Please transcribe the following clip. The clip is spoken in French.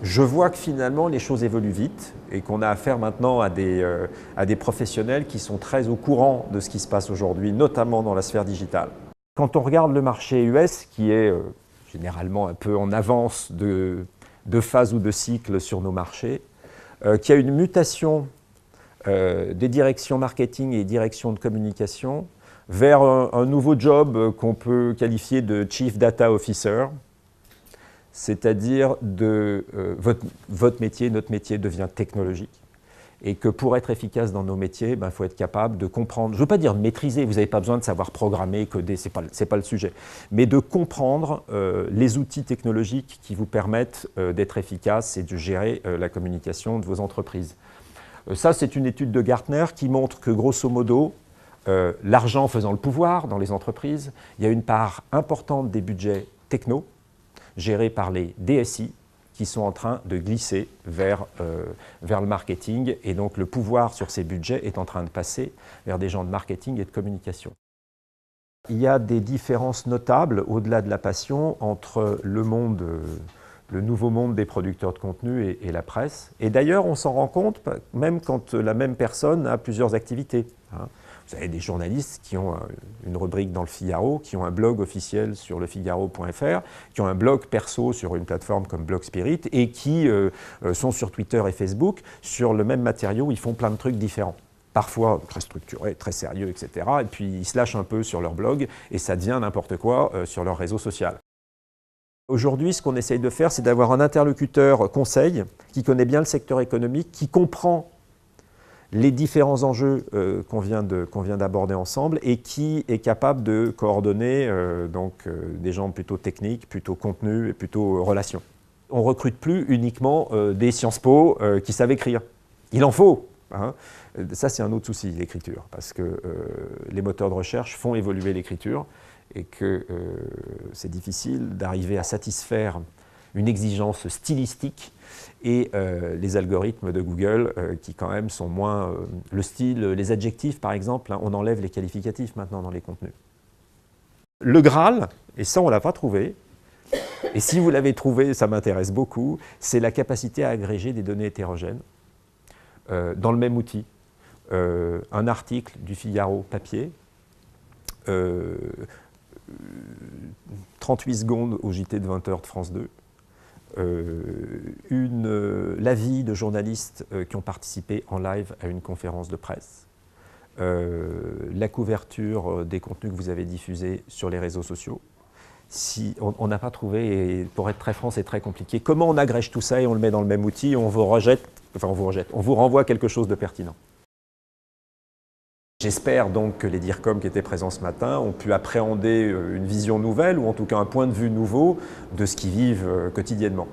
Je vois que finalement les choses évoluent vite et qu'on a affaire maintenant à des professionnels qui sont très au courant de ce qui se passe aujourd'hui, notamment dans la sphère digitale. Quand on regarde le marché US, qui est généralement un peu en avance de phase ou de cycle sur nos marchés, qui a une mutation des directions marketing et directions de communication vers un nouveau job qu'on peut qualifier de Chief Data Officer, c'est-à-dire votre métier, notre métier devient technologique et que pour être efficace dans nos métiers, il faut être capable de comprendre, je ne veux pas dire de maîtriser, vous n'avez pas besoin de savoir programmer, coder, ce n'est pas le sujet, mais de comprendre les outils technologiques qui vous permettent d'être efficace et de gérer la communication de vos entreprises. Ça, c'est une étude de Gartner qui montre que, grosso modo, l'argent faisant le pouvoir dans les entreprises, il y a une part importante des budgets techno, gérés par les DSI, qui sont en train de glisser vers le marketing. Et donc, le pouvoir sur ces budgets est en train de passer vers des gens de marketing et de communication. Il y a des différences notables, au-delà de la passion, entre le nouveau monde des producteurs de contenu et la presse. Et d'ailleurs, on s'en rend compte, même quand la même personne a plusieurs activités. Vous avez des journalistes qui ont une rubrique dans le Figaro, qui ont un blog officiel sur lefigaro.fr, qui ont un blog perso sur une plateforme comme Blogspirit et qui sont sur Twitter et Facebook sur le même matériau, ils font plein de trucs différents. Parfois très structurés, très sérieux, etc. Et puis ils se lâchent un peu sur leur blog et ça devient n'importe quoi sur leur réseau social. Aujourd'hui, ce qu'on essaye de faire, c'est d'avoir un interlocuteur conseil qui connaît bien le secteur économique, qui comprend les différents enjeux qu'on vient d'aborder ensemble et qui est capable de coordonner des gens plutôt techniques, plutôt contenu et plutôt relations. On ne recrute plus uniquement des Sciences Po qui savent écrire. Il en faut. Ça, c'est un autre souci, l'écriture, parce que les moteurs de recherche font évoluer l'écriture et que c'est difficile d'arriver à satisfaire une exigence stylistique et les algorithmes de Google qui quand même sont moins... le style, les adjectifs par exemple, on enlève les qualificatifs maintenant dans les contenus. Le Graal, et ça on ne l'a pas trouvé, et si vous l'avez trouvé, ça m'intéresse beaucoup, c'est la capacité à agréger des données hétérogènes dans le même outil. Un article du Figaro papier, 38 secondes au JT de 20h de France 2, l'avis de journalistes qui ont participé en live à une conférence de presse, la couverture des contenus que vous avez diffusés sur les réseaux sociaux. Si on n'a pas trouvé, et pour être très franc, c'est très compliqué. Comment on agrège tout ça et on le met dans le même outil, on vous renvoie quelque chose de pertinent. J'espère donc que les DIRCOM qui étaient présents ce matin ont pu appréhender une vision nouvelle ou en tout cas un point de vue nouveau de ce qu'ils vivent quotidiennement.